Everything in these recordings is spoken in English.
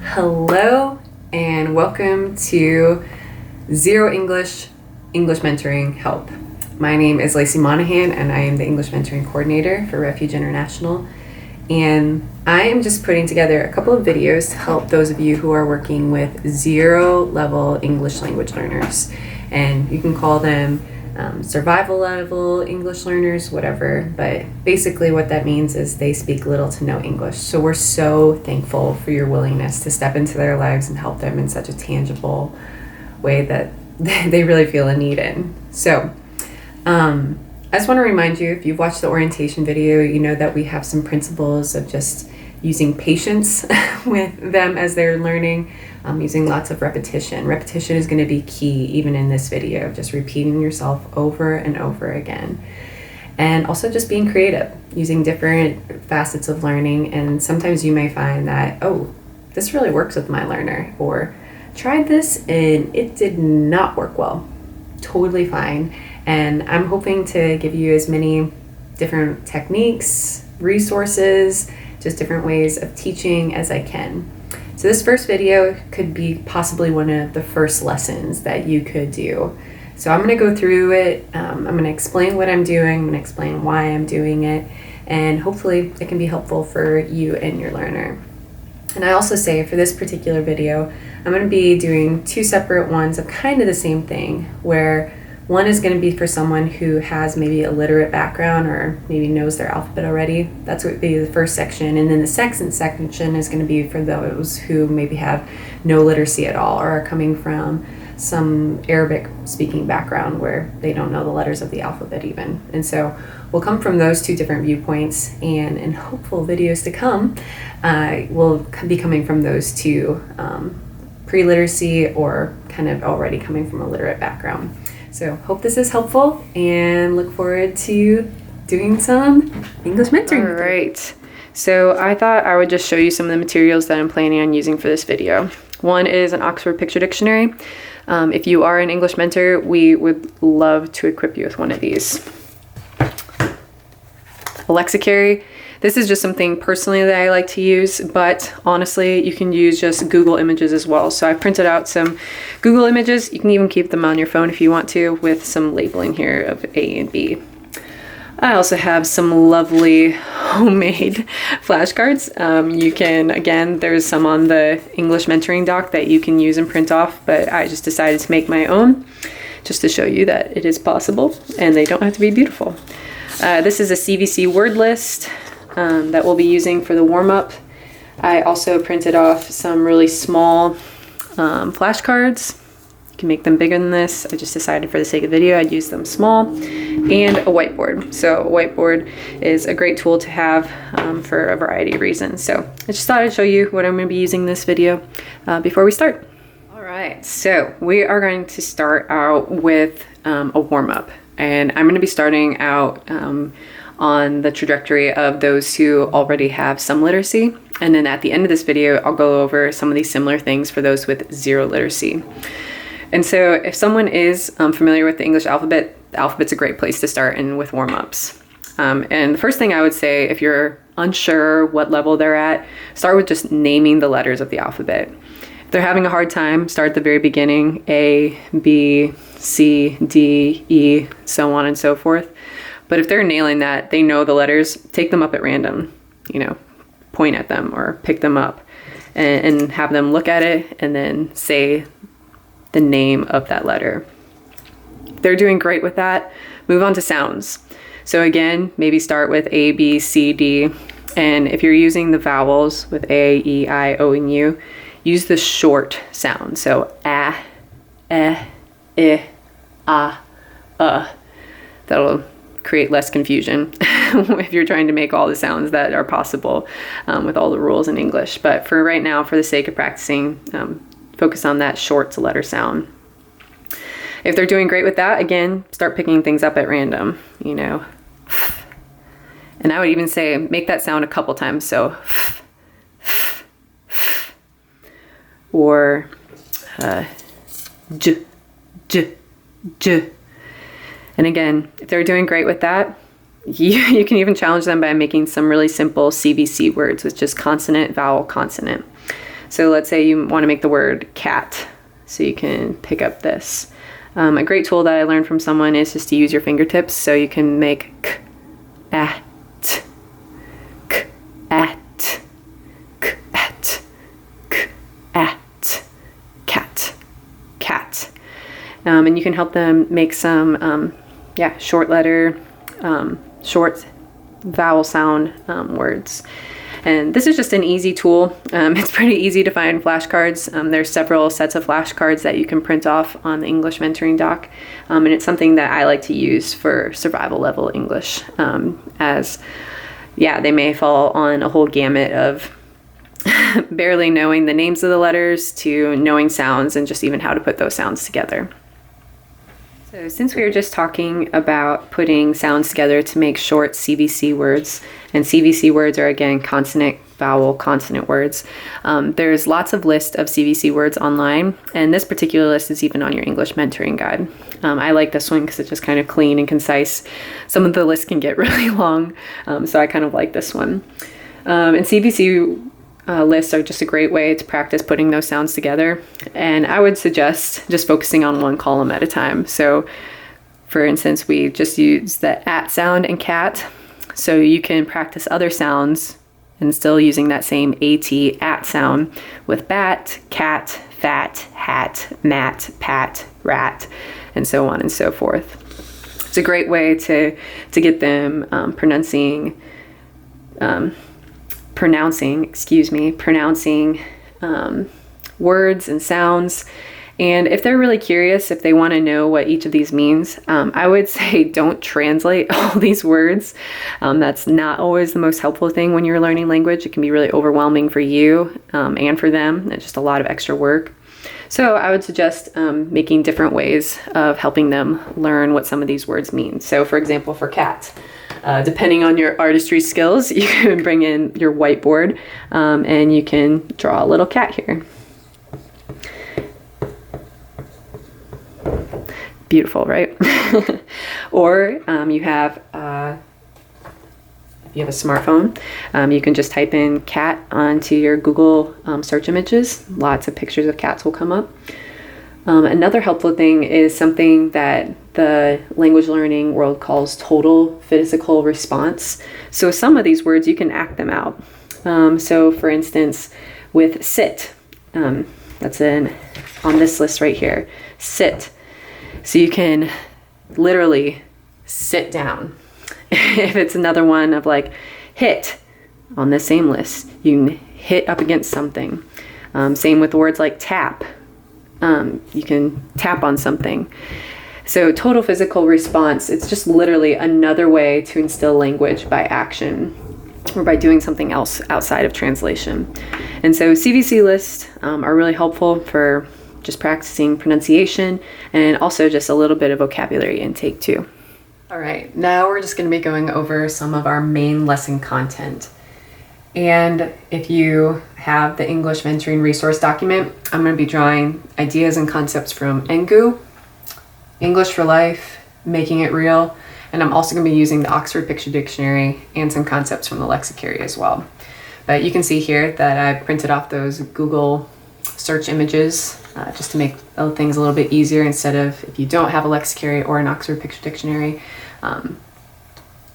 Hello and welcome to Zero English Mentoring Help. My name is Lacey Monahan and I am the English Mentoring Coordinator for Refuge International. And I am just putting together a couple of videos to help those of you who are working with zero level English language learners. And you can call them survival level English learners, whatever, but basically what that means is they speak little to no English. So we're so thankful for your willingness to step into their lives and help them in such a tangible way that they really feel a need in. So I just want to remind you, if you've watched the orientation video, you know that we have some principles of just using patience with them as they're learning, using lots of repetition. Repetition is going to be key even in this video, just repeating yourself over and over again. And also just being creative, using different facets of learning. And sometimes you may find that, oh, this really works with my learner, or tried this and it did not work well. Totally fine. And I'm hoping to give you as many different techniques, resources, just different ways of teaching as I can. So this first video could be possibly one of the first lessons that you could do. So I'm going to go through it. I'm going to explain what I'm doing. I'm going to explain why I'm doing it. And hopefully it can be helpful for you and your learner. And I also say for this particular video, I'm going to be doing two separate ones of kind of the same thing, where one is going to be for someone who has maybe a literate background or maybe knows their alphabet already. That's what would be the first section. And then the second section is going to be for those who maybe have no literacy at all or are coming from some Arabic speaking background where they don't know the letters of the alphabet even. And so we'll come from those two different viewpoints, and in hopeful videos to come, we'll be coming from those two, pre-literacy or kind of already coming from a literate background. So hope this is helpful and look forward to doing some English mentoring. All right. So I thought I would just show you some of the materials that I'm planning on using for this video. One is an Oxford Picture Dictionary. If you are an English mentor, we would love to equip you with one of these. A lexicary. This is just something personally that I like to use, but honestly, you can use just Google images as well. So I printed out some Google images. You can even keep them on your phone if you want to, with some labeling here of A and B. I also have some lovely homemade flashcards. You can, again, there's some on the English mentoring doc that you can use and print off, but I just decided to make my own just to show you that it is possible and they don't have to be beautiful. This is a Cvc word list that we'll be using for the warm-up. I also printed off some really small flashcards. You can make them bigger than this. I just decided for the sake of the video I'd use them small. And a whiteboard. So a whiteboard is a great tool to have for a variety of reasons. So I just thought I'd show you what I'm going to be using in this video before we start. All right, so we are going to start out with a warm-up. And I'm going to be starting out on the trajectory of those who already have some literacy. And then at the end of this video, I'll go over some of these similar things for those with zero literacy. And so if someone is familiar with the English alphabet, the alphabet's a great place to start in with warm-ups. And the first thing I would say, if you're unsure what level they're at, start with just naming the letters of the alphabet. If they're having a hard time, start at the very beginning, A, B, C, D, E, so on and so forth. But if they're nailing that, they know the letters, take them up at random, point at them or pick them up and have them look at it and then say the name of that letter. If they're doing great with that, move on to sounds. So again, maybe start with A, B, C, D. And if you're using the vowels with A, E, I, O, and U, use the short sound. So A, I, That'll create less confusion if you're trying to make all the sounds that are possible with all the rules in English. But for right now, for the sake of practicing, focus on that short letter sound. If they're doing great with that, again, start picking things up at random, And I would even say, make that sound a couple times. So, or j, j, j. And again, if they're doing great with that, you can even challenge them by making some really simple Cvc words with just consonant, vowel, consonant. So let's say you want to make the word cat. So you can pick up this. A great tool that I learned from someone is just to use your fingertips. So you can make k, at, k, at, k, at, k, at, cat, cat. And you can help them make some, short letter, short vowel sound words. And this is just an easy tool. It's pretty easy to find flashcards. There's several sets of flashcards that you can print off on the English mentoring doc. And it's something that I like to use for survival level English, they may fall on a whole gamut of barely knowing the names of the letters to knowing sounds and just even how to put those sounds together. So since we were just talking about putting sounds together to make short CVC words, and CVC words are again consonant, vowel, consonant words, there's lots of lists of CVC words online, and this particular list is even on your English mentoring guide. I like this one because it's just kind of clean and concise. Some of the lists can get really long, so I kind of like this one. And CVC lists are just a great way to practice putting those sounds together. And I would suggest just focusing on one column at a time. So for instance, we just use the at sound and cat. So you can practice other sounds and still using that same at sound with bat, cat, fat, hat, mat, pat, rat, and so on and so forth. It's a great way to get them pronouncing words and sounds. And if they're really curious, if they want to know what each of these means, I would say don't translate all these words. That's not always the most helpful thing when you're learning language. It can be really overwhelming for you and for them. It's just a lot of extra work. So I would suggest making different ways of helping them learn what some of these words mean. So for example, for cat, depending on your artistry skills, you can bring in your whiteboard and you can draw a little cat here. Beautiful, right? Or you have a smartphone, you can just type in cat onto your Google search images. Lots of pictures of cats will come up. Another helpful thing is something that the language learning world calls total physical response. So some of these words, you can act them out. So for instance, with sit, that's on this list right here, sit. So you can literally sit down. If it's another one of like hit, on the same list, you can hit up against something. Same with words like tap. You can tap on something. So total physical response, it's just literally another way to instill language by action or by doing something else outside of translation. And so CVC lists are really helpful for just practicing pronunciation and also just a little bit of vocabulary intake too. All right, now we're just going to be going over some of our main lesson content. And if you have the English mentoring resource document, I'm going to be drawing ideas and concepts from Engu, English for Life, Making It Real, and I'm also going to be using the Oxford Picture Dictionary and some concepts from the Lexicary as well. But you can see here that I printed off those Google search images just to make things a little bit easier instead of, if you don't have a Lexicary or an Oxford Picture Dictionary,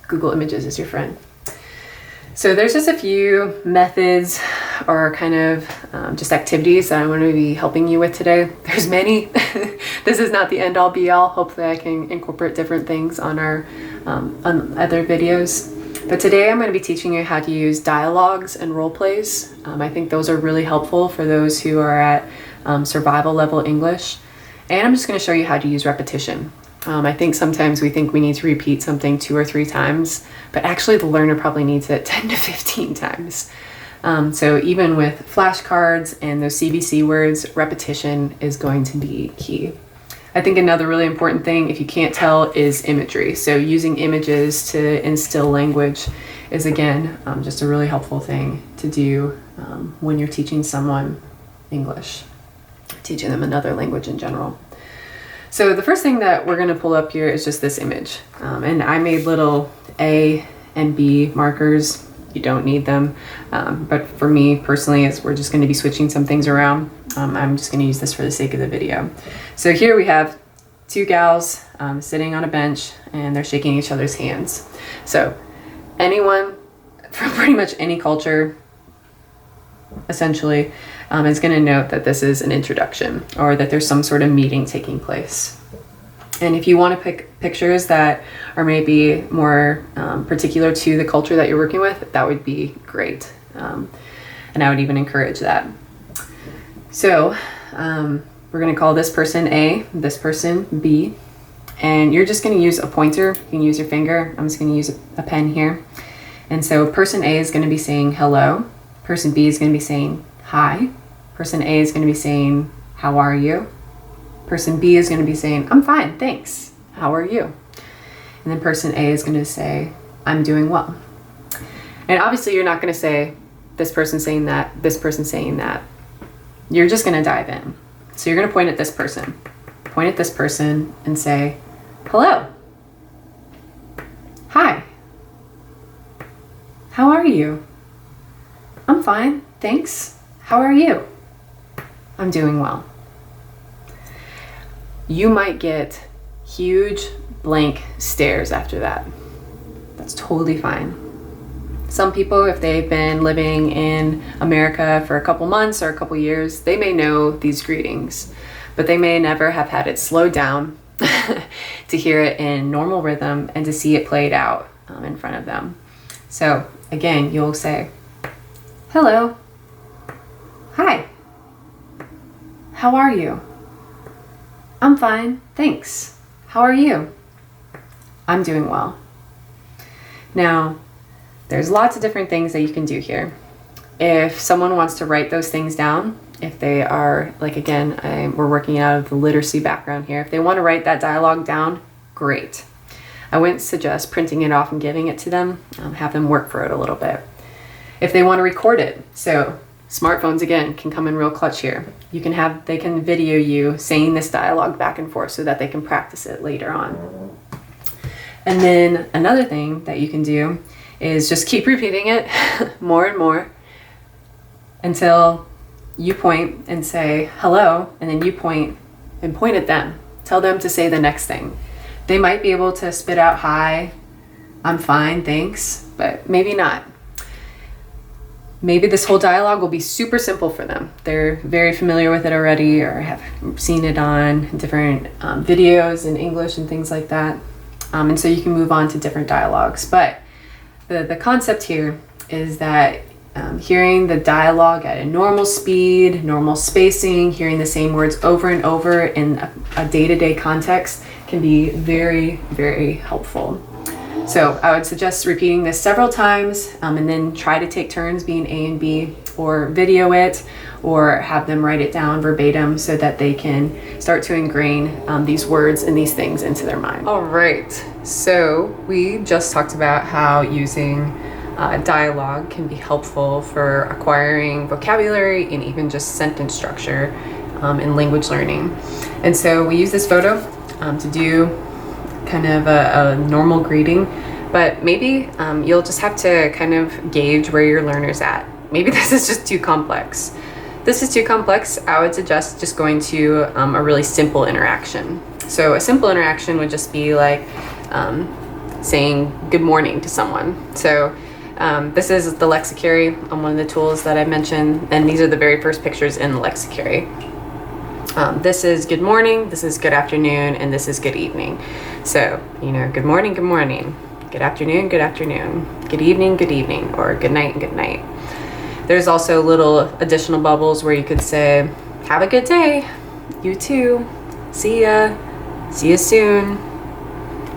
Google Images is your friend. So there's just a few methods or kind of just activities that I'm going to be helping you with today. There's many. This is not the end all be all. Hopefully I can incorporate different things on our on other videos. But today I'm going to be teaching you how to use dialogues and role plays. I think those are really helpful for those who are at survival level English. And I'm just going to show you how to use repetition. I think sometimes we think we need to repeat something 2 or 3 times, but actually the learner probably needs it 10 to 15 times. So even with flashcards and those CVC words, repetition is going to be key. I think another really important thing, if you can't tell, is imagery. So using images to instill language is, again, just a really helpful thing to do when you're teaching someone English, teaching them another language in general. So the first thing that we're going to pull up here is just this image. And I made little A and B markers. you don't need them. But for me personally, as we're just going to be switching some things around, I'm just going to use this for the sake of the video. So here we have two gals sitting on a bench, and they're shaking each other's hands. So anyone from pretty much any culture essentially is going to note that this is an introduction, or that there's some sort of meeting taking place. And if you want to pick pictures that are maybe more particular to the culture that you're working with, that would be great. And I would even encourage that. So we're going to call this person A, this person B, and you're just going to use a pointer. You can use your finger. I'm just going to use a pen here. And so person A is going to be saying hello. Person B is going to be saying hi. Person A is going to be saying, how are you? Person B is going to be saying, I'm fine, thanks. How are you? And then person A is going to say, I'm doing well. And obviously you're not going to say this person saying that, this person saying that. You're just going to dive in. So you're going to point at this person. Point at this person and say, hello. Hi. How are you? I'm fine, thanks. How are you? I'm doing well. You might get huge blank stares after that. That's totally fine. Some people, if they've been living in America for a couple months or a couple years, they may know these greetings, but they may never have had it slowed down to hear it in normal rhythm and to see it played out in front of them. So again, you'll say, hello, hi, how are you? I'm fine, thanks. How are you? I'm doing well. Now, there's lots of different things that you can do here. If someone wants to write those things down, if they are, like again, we're working out of the literacy background here. If they want to write that dialogue down, great. I wouldn't suggest printing it off and giving it to them. Have them work for it a little bit. If they want to record it, so smartphones again can come in real clutch here. They can video you saying this dialogue back and forth so that they can practice it later on. And then another thing that you can do is just keep repeating it more and more until you point and say hello, and then you point at them. Tell them to say the next thing. They might be able to spit out hi, I'm fine, thanks, but maybe not. Maybe this whole dialogue will be super simple for them. They're very familiar with it already, or have seen it on different videos in English and things like that. And so you can move on to different dialogues. But the concept here is that hearing the dialogue at a normal speed, normal spacing, hearing the same words over and over in a day-to-day context can be very, very helpful. So I would suggest repeating this several times and then try to take turns being A and B, or video it, or have them write it down verbatim so that they can start to ingrain these words and these things into their mind. All right, so we just talked about how using dialogue can be helpful for acquiring vocabulary and even just sentence structure in language learning. And so we use this photo to do kind of a normal greeting, but maybe you'll just have to kind of gauge where your learner's at. Maybe this is just too complex. This is too complex. I would suggest just going to a really simple interaction. So a simple interaction would just be like saying good morning to someone. So this is the lexicary, one of the tools that I mentioned, and these are the very first pictures in the lexicary. This is good morning, this is good afternoon, and this is good evening. So, good morning, good afternoon, good evening, or good night. There's also little additional bubbles where you could say, have a good day, you too, see ya soon,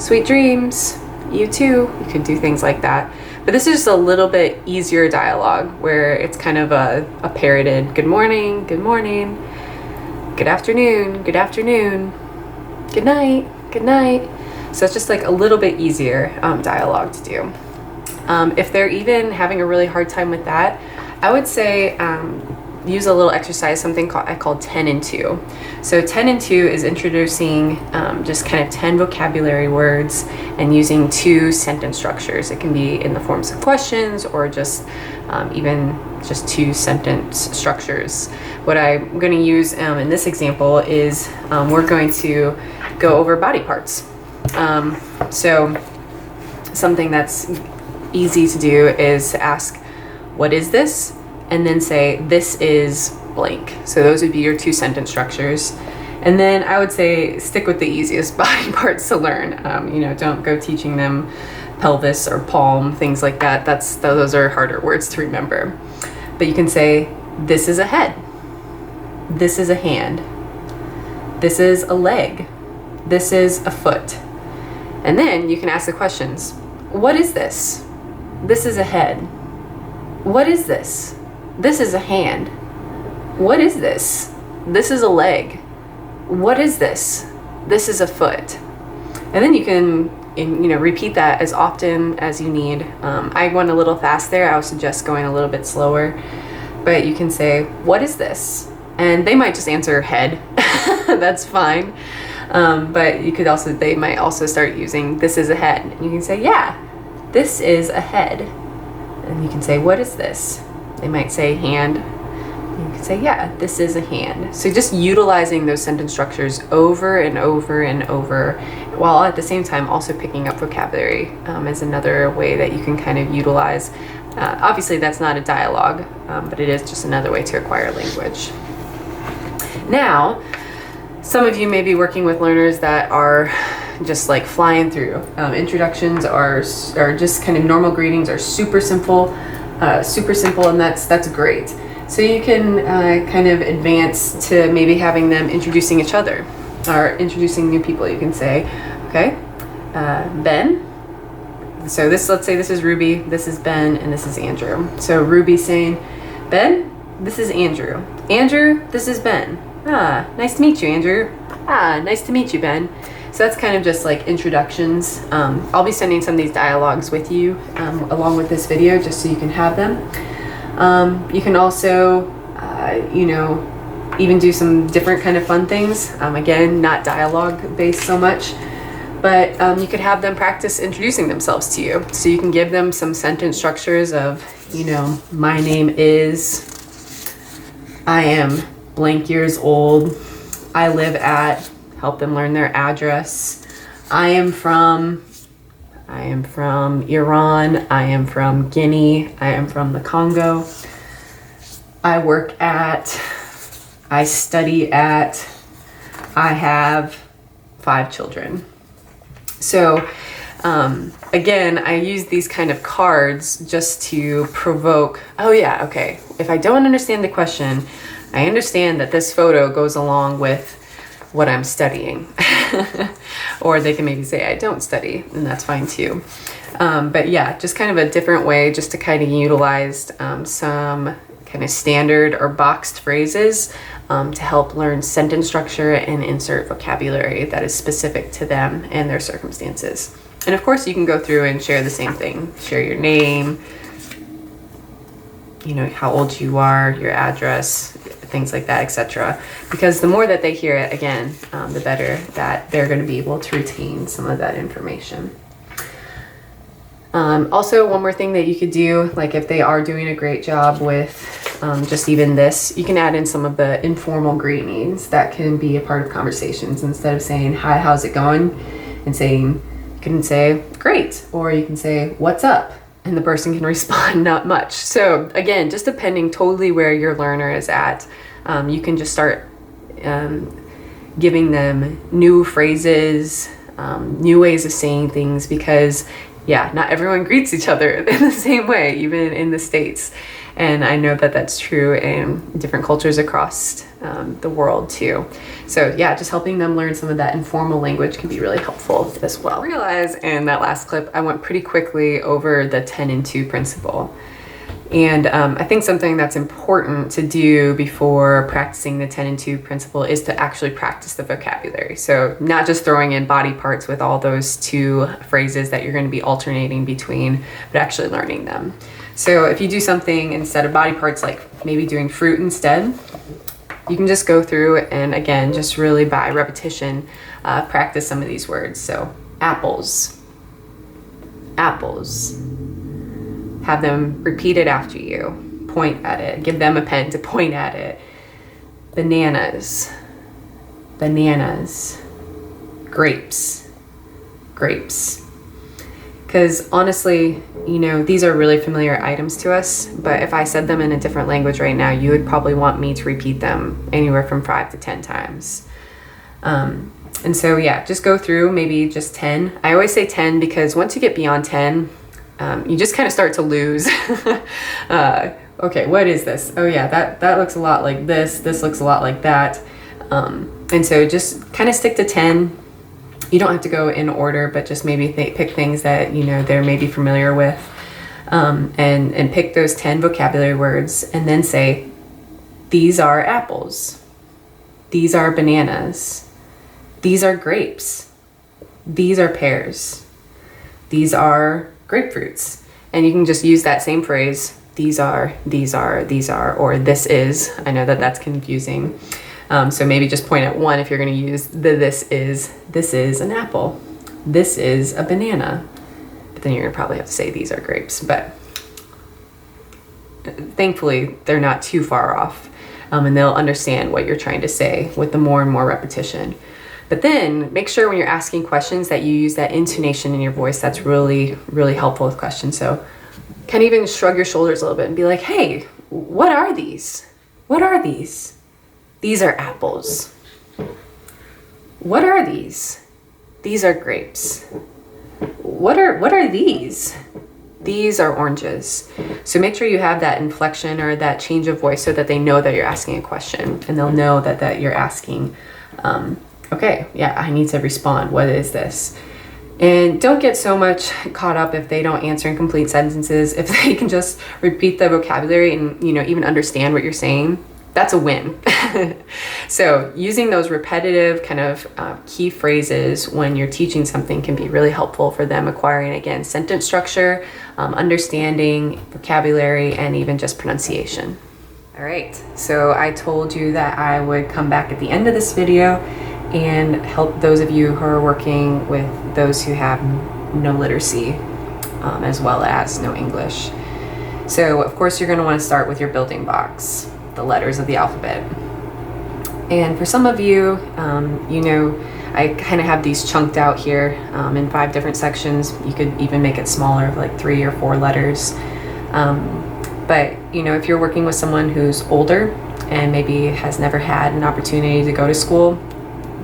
sweet dreams, you too. You could do things like that. But this is just a little bit easier dialogue where it's kind of a parroted good morning, good afternoon, good night. So it's just like a little bit easier dialogue to do. If they're even having a really hard time with that, I would say use a little exercise, something I call 10 and 2. So 10 and 2 is introducing just kind of 10 vocabulary words and using 2 sentence structures. It can be in the forms of questions or just even just 2 sentence structures. What I'm going to use in this example is we're going to go over body parts. So something that's easy to do is to ask, what is this? And then say, this is blank. So those would be your 2 sentence structures. And then I would say stick with the easiest body parts to learn. Don't go teaching them pelvis or palm, things like that. Those are harder words to remember. But you can say, this is a head. This is a hand. This is a leg. This is a foot. And then you can ask the questions. What is this? This is a head. What is this? This is a hand. What is this? This is a leg. What is this? This is a foot. And then you can repeat that as often as you need. I went a little fast there. I would suggest going a little bit slower. But you can say, what is this? And they might just answer head. That's fine. But they might also start using, this is a head. And you can say, yeah, this is a head. And you can say, what is this? They might say hand. You can say, yeah, this is a hand. So just utilizing those sentence structures over and over and over, while at the same time also picking up vocabulary is another way that you can kind of utilize. Obviously, that's not a dialogue, but it is just another way to acquire language. Now, some of you may be working with learners that are just like flying through. Introductions are just kind of normal greetings are super simple, and that's great. So you can kind of advance to maybe having them introducing each other or introducing new people. You can say, okay, Ben. So let's say this is Ruby, this is Ben, and this is Andrew. So Ruby saying, Ben, this is Andrew. Andrew, this is Ben. Ah, nice to meet you, Andrew. Ah, nice to meet you, Ben. So that's kind of just like introductions. I'll be sending some of these dialogues with you along with this video just so you can have them. You can also, even do some different kind of fun things. Again, not dialogue based so much, but you could have them practice introducing themselves to you. So you can give them some sentence structures of, my name is, I am blank years old, I live at, help them learn their address. I am from Iran. I am from Guinea. I am from the Congo. I work at, I study at, I have 5 children. So again, I use these kind of cards just to provoke, oh yeah, okay, if I don't understand the question, I understand that this photo goes along with what I'm studying. Or they can maybe say I don't study, and that's fine too. But yeah, just kind of a different way just to kind of utilize some kind of standard or boxed phrases to help learn sentence structure and insert vocabulary that is specific to them and their circumstances. And of course you can go through and share the same thing. Share your name, how old you are, your address, things like that, etc. Because the more that they hear it, again, the better that they're going to be able to retain some of that information. Also, one more thing that you could do, like if they are doing a great job with just even this, you can add in some of the informal greetings that can be a part of conversations. Instead of saying, hi, how's it going? And you can say, great. Or you can say, what's up? And the person can respond, not much. So again, just depending totally where your learner is at, you can just start giving them new phrases, new ways of saying things, because yeah, not everyone greets each other in the same way, even in the States. And I know that that's true in different cultures across the world too. So yeah, just helping them learn some of that informal language can be really helpful as well. I realized in that last clip, I went pretty quickly over the 10 and 2 principle. And I think something that's important to do before practicing the 10 and 2 principle is to actually practice the vocabulary. So not just throwing in body parts with all those 2 phrases that you're going to be alternating between, but actually learning them. So if you do something instead of body parts, like maybe doing fruit instead, you can just go through and again, just really by repetition, practice some of these words. So apples, apples. Have them repeat it after you. Point at it. Give them a pen to point at it. Bananas, bananas. Grapes, grapes. Because honestly, you know, these are really familiar items to us, but if I said them in a different language right now, you would probably want me to repeat them anywhere from 5 to 10 times. And so, yeah, just go through maybe just 10. I always say 10 because once you get beyond 10, you just kind of start to lose. Okay, what is this? Oh yeah, that looks a lot like this. This looks a lot like that. And so just kind of stick to 10. You don't have to go in order, but just maybe pick things that, you know, they're maybe familiar with. And pick those 10 vocabulary words and then say, these are apples. These are bananas. These are grapes. These are pears. These are grapefruits. And you can just use that same phrase, these are, or this is. I know that that's confusing. So maybe just point at one if you're going to use this is an apple. This is a banana. But then you're going to probably have to say these are grapes. But thankfully, they're not too far off. And they'll understand what you're trying to say with the more and more repetition. But then make sure when you're asking questions that you use that intonation in your voice. That's really, really helpful with questions. So kind of even shrug your shoulders a little bit and be like, hey, what are these? What are these? These are apples. What are these? These are grapes. What are these? These are oranges. So make sure you have that inflection or that change of voice so that they know that you're asking a question and they'll know that you're asking, okay, yeah, I need to respond. What is this? And don't get so much caught up if they don't answer in complete sentences. If they can just repeat the vocabulary and, you know, even understand what you're saying, that's a win. So using those repetitive kind of key phrases when you're teaching something can be really helpful for them acquiring, again, sentence structure, understanding, vocabulary, and even just pronunciation. All right, so I told you that I would come back at the end of this video and help those of you who are working with those who have no literacy as well as no English. So of course you're going to want to start with your building blocks, the letters of the alphabet. And for some of you, you know, I kind of have these chunked out here in 5 different sections. You could even make it smaller, like 3 or 4 letters. But, you know, if you're working with someone who's older and maybe has never had an opportunity to go to school,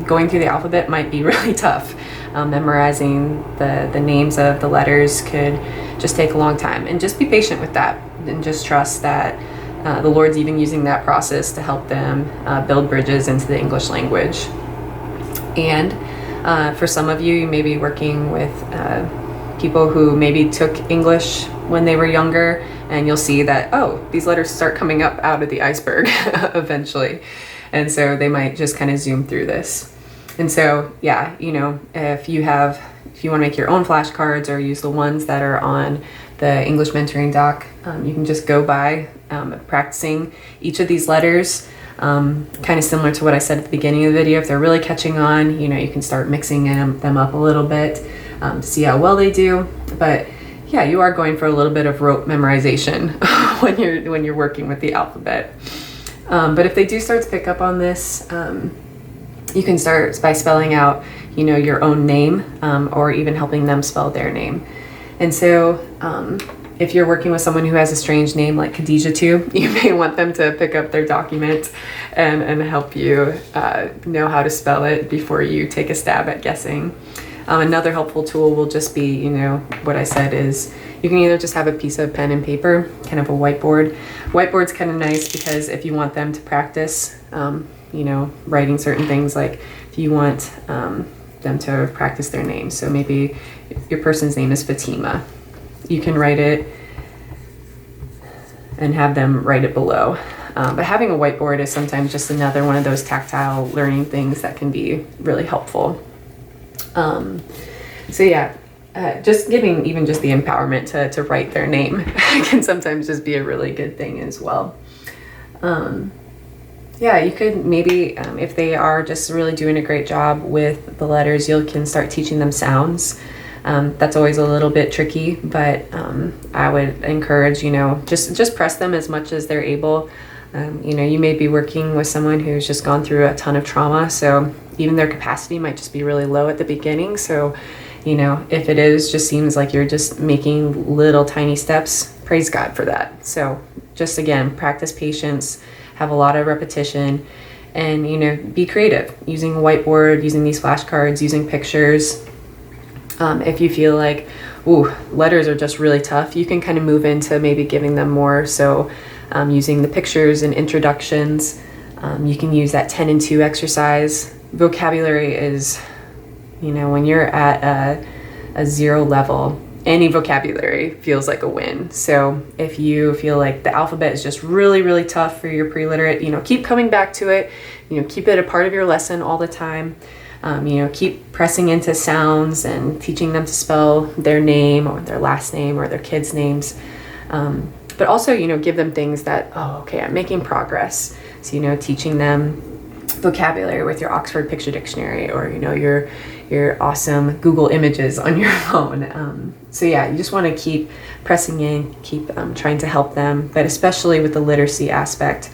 going through the alphabet might be really tough. Memorizing the names of the letters could just take a long time. And just be patient with that and just trust that the Lord's even using that process to help them build bridges into the English language. And for some of you, you may be working with people who maybe took English when they were younger, and you'll see that, oh, these letters start coming up out of the iceberg eventually. And so they might just kind of zoom through this. And so, yeah, you know, if you want to make your own flashcards or use the ones that are on the English mentoring doc, you can just go by practicing each of these letters, kind of similar to what I said at the beginning of the video. If they're really catching on, you know, you can start mixing them up a little bit to see how well they do. But yeah, you are going for a little bit of rote memorization when you're working with the alphabet. But if they do start to pick up on this, you can start by spelling out, you know, your own name, or even helping them spell their name. And so if you're working with someone who has a strange name like Khadijah too, you may want them to pick up their document and help you know how to spell it before you take a stab at guessing. Another helpful tool will just be, you know, what I said is you can either just have a piece of pen and paper, kind of a whiteboard. Whiteboard's kind of nice because if you want them to practice, you know, writing certain things, like if you want them to practice their name. So maybe your person's name is Fatima. You can write it and have them write it below. But having a whiteboard is sometimes just another one of those tactile learning things that can be really helpful. So yeah, just giving even just the empowerment to write their name can sometimes just be a really good thing as well. Yeah, you could maybe, if they are just really doing a great job with the letters, you can start teaching them sounds. That's always a little bit tricky, but I would encourage, just press them as much as they're able. You may be working with someone who's just gone through a ton of trauma, so even their capacity might just be really low at the beginning. So, if it is, just seems like you're just making little tiny steps, praise God for that. So just again, practice patience, have a lot of repetition, and, be creative using a whiteboard, using these flashcards, using pictures. If you feel like, letters are just really tough, you can kind of move into maybe giving them more. So using the pictures and introductions, you can use that 10 and 2 exercise. Vocabulary is, when you're at a 0 level, any vocabulary feels like a win. So if you feel like the alphabet is just really, really tough for your pre-literate, keep coming back to it, keep it a part of your lesson all the time. Keep pressing into sounds and teaching them to spell their name or their last name or their kids' names. But also, give them things that, I'm making progress. So, teaching them vocabulary with your Oxford Picture Dictionary or, your awesome Google Images on your phone. So yeah, you just want to keep pressing in, keep trying to help them, but especially with the literacy aspect,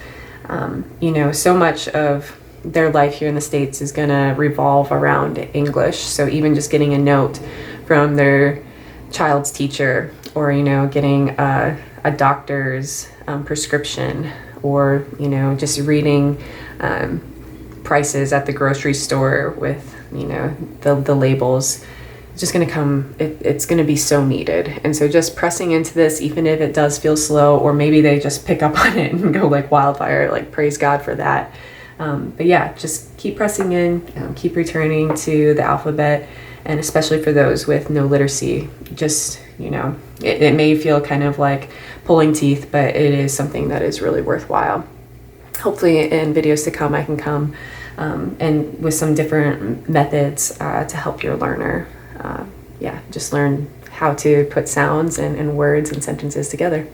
so much of their life here in the States is going to revolve around English. So even just getting a note from their child's teacher or, getting a doctor's prescription or, just reading prices at the grocery store with, the labels, it's just going to come, it's going to be so needed. And so just pressing into this, even if it does feel slow, or maybe they just pick up on it and go like wildfire, like praise God for that. But yeah, just keep pressing in, keep returning to the alphabet, and especially for those with no literacy, just, it may feel kind of like pulling teeth, but it is something that is really worthwhile. Hopefully in videos to come, I can come and with some different methods to help your learner, just learn how to put sounds and words and sentences together.